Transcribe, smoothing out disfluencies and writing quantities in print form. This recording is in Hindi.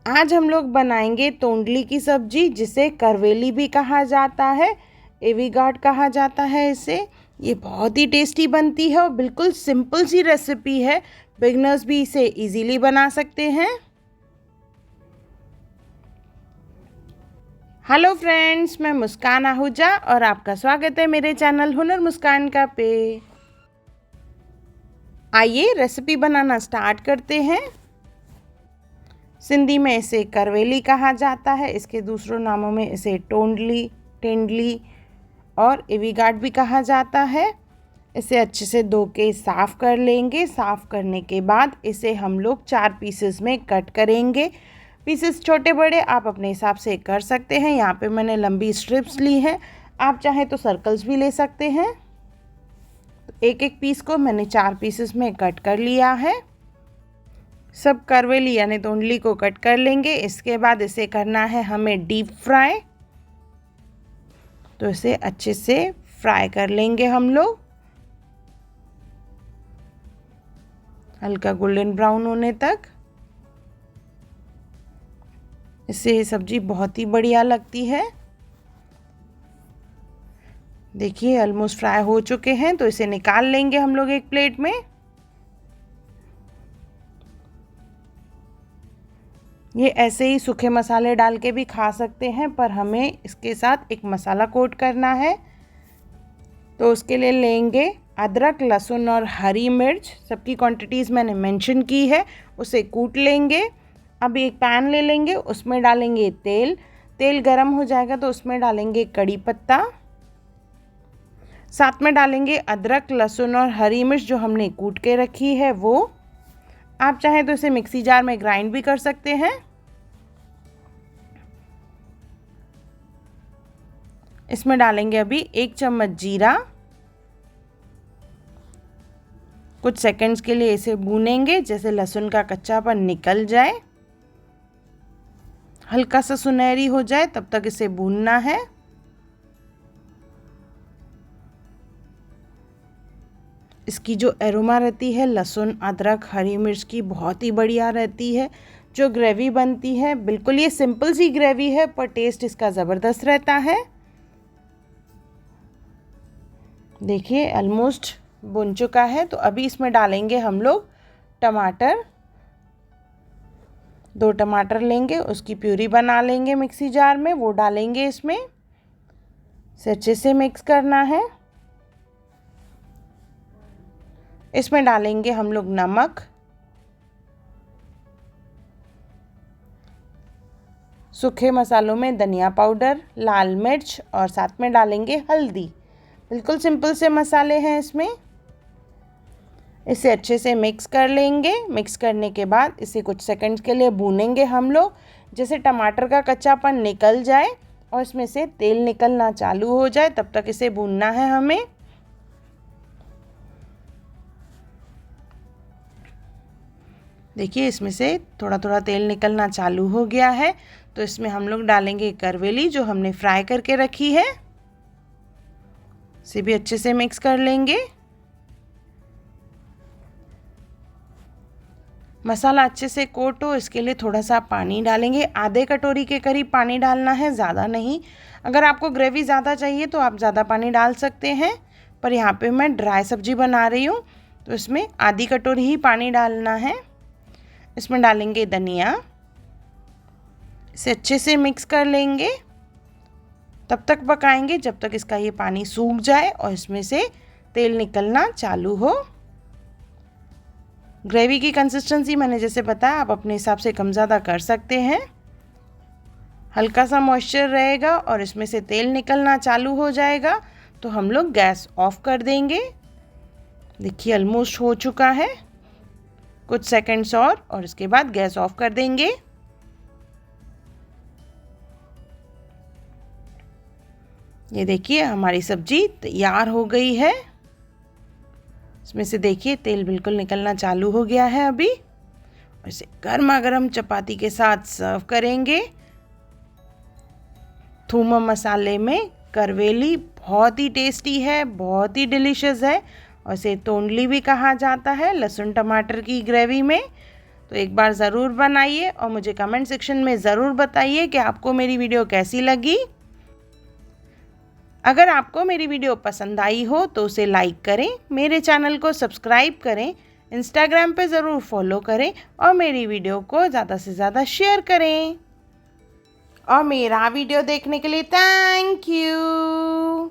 आज हम लोग बनाएंगे तोंडली की सब्जी, जिसे करवेली भी कहा जाता है, एवीगार्ड कहा जाता है इसे। ये बहुत ही टेस्टी बनती है और बिल्कुल सिंपल सी रेसिपी है। बिगनर्स भी इसे इजीली बना सकते हैं। हेलो फ्रेंड्स, मैं मुस्कान आहूजा और आपका स्वागत है मेरे चैनल हुनर मुस्कान का पे। आइए रेसिपी बनाना स्टार्ट करते हैं। सिंधी में इसे करवेली कहा जाता है। इसके दूसरों नामों में इसे टोंडली, टेंडली और एवीगार्ड भी कहा जाता है। इसे अच्छे से धो के साफ़ कर लेंगे। साफ़ करने के बाद इसे हम लोग 4 पीसेस में कट करेंगे। पीसेस छोटे बड़े आप अपने हिसाब से कर सकते हैं। यहाँ पे मैंने लंबी स्ट्रिप्स ली हैं, आप चाहें तो सर्कल्स भी ले सकते हैं। एक एक पीस को मैंने 4 पीसेस में कट कर लिया है। सब करवेली यानी तोंडली को कट कर लेंगे। इसके बाद इसे करना है हमें डीप फ्राई। तो इसे अच्छे से फ्राई कर लेंगे हम लोग, हल्का गोल्डन ब्राउन होने तक। इससे ये सब्जी बहुत ही बढ़िया लगती है। देखिए ऑलमोस्ट फ्राई हो चुके हैं, तो इसे निकाल लेंगे हम लोग एक प्लेट में। ये ऐसे ही सूखे मसाले डाल के भी खा सकते हैं, पर हमें इसके साथ एक मसाला कोट करना है। तो उसके लिए लेंगे अदरक, लहसुन और हरी मिर्च। सबकी क्वांटिटीज़ मैंने मेंशन की है। उसे कूट लेंगे। अब एक पैन ले लेंगे, उसमें डालेंगे तेल। तेल गरम हो जाएगा तो उसमें डालेंगे कड़ी पत्ता, साथ में डालेंगे अदरक, लहसुन और हरी मिर्च जो हमने कूट के रखी है वो। आप चाहें तो इसे मिक्सी जार में ग्राइंड भी कर सकते हैं। इसमें डालेंगे अभी 1 चम्मच जीरा। कुछ सेकंड्स के लिए इसे भूनेंगे, जैसे लहसुन का कच्चापन निकल जाए, हल्का सा सुनहरी हो जाए तब तक इसे भूनना है। इसकी जो एरोमा रहती है लहसुन, अदरक, हरी मिर्च की, बहुत ही बढ़िया रहती है। जो ग्रेवी बनती है, बिल्कुल ये सिंपल सी ग्रेवी है, पर टेस्ट इसका ज़बरदस्त रहता है। देखिए ऑलमोस्ट भुन चुका है। तो अभी इसमें डालेंगे हम लोग टमाटर। 2 टमाटर लेंगे, उसकी प्यूरी बना लेंगे मिक्सी जार में, वो डालेंगे इसमें। इसे अच्छे से मिक्स करना है। इसमें डालेंगे हम लोग नमक, सूखे मसालों में धनिया पाउडर, लाल मिर्च और साथ में डालेंगे हल्दी। बिल्कुल सिंपल से मसाले हैं इसमें। इसे अच्छे से मिक्स कर लेंगे। मिक्स करने के बाद इसे कुछ सेकंड्स के लिए भूनेंगे हम लोग, जैसे टमाटर का कच्चापन निकल जाए और इसमें से तेल निकलना चालू हो जाए, तब तक इसे भूनना है हमें। देखिए इसमें से थोड़ा थोड़ा तेल निकलना चालू हो गया है। तो इसमें हम लोग डालेंगे करवेली जो हमने फ्राई करके रखी है। इसे भी अच्छे से मिक्स कर लेंगे। मसाला अच्छे से कोट हो, इसके लिए थोड़ा सा पानी डालेंगे। आधे कटोरी के करीब पानी डालना है, ज़्यादा नहीं। अगर आपको ग्रेवी ज़्यादा चाहिए तो आप ज़्यादा पानी डाल सकते हैं, पर यहाँ पे मैं ड्राई सब्जी बना रही हूँ तो इसमें आधी कटोरी ही पानी डालना है। इसमें डालेंगे धनिया। इसे अच्छे से मिक्स कर लेंगे। तब तक पकाएंगे जब तक इसका ये पानी सूख जाए और इसमें से तेल निकलना चालू हो। ग्रेवी की कंसिस्टेंसी मैंने जैसे बताया, आप अपने हिसाब से कम ज़्यादा कर सकते हैं। हल्का सा मॉइस्चर रहेगा और इसमें से तेल निकलना चालू हो जाएगा तो हम लोग गैस ऑफ कर देंगे। देखिए ऑलमोस्ट हो चुका है। कुछ सेकंड्स और इसके बाद गैस ऑफ कर देंगे। ये देखिए हमारी सब्जी तैयार हो गई है। इसमें से देखिए तेल बिल्कुल निकलना चालू हो गया है अभी। और इसे गर्मा गर्म चपाती के साथ सर्व करेंगे। थूम मसाले में करवेली बहुत ही टेस्टी है, बहुत ही डिलीशियस है। और इसे तोंडली भी कहा जाता है, लहसुन टमाटर की ग्रेवी में। तो एक बार ज़रूर बनाइए और मुझे कमेंट सेक्शन में ज़रूर बताइए कि आपको मेरी वीडियो कैसी लगी। अगर आपको मेरी वीडियो पसंद आई हो तो उसे लाइक करें, मेरे चैनल को सब्सक्राइब करें, इंस्टाग्राम पे ज़रूर फॉलो करें और मेरी वीडियो को ज़्यादा से ज़्यादा शेयर करें। और मेरा वीडियो देखने के लिए थैंक यू।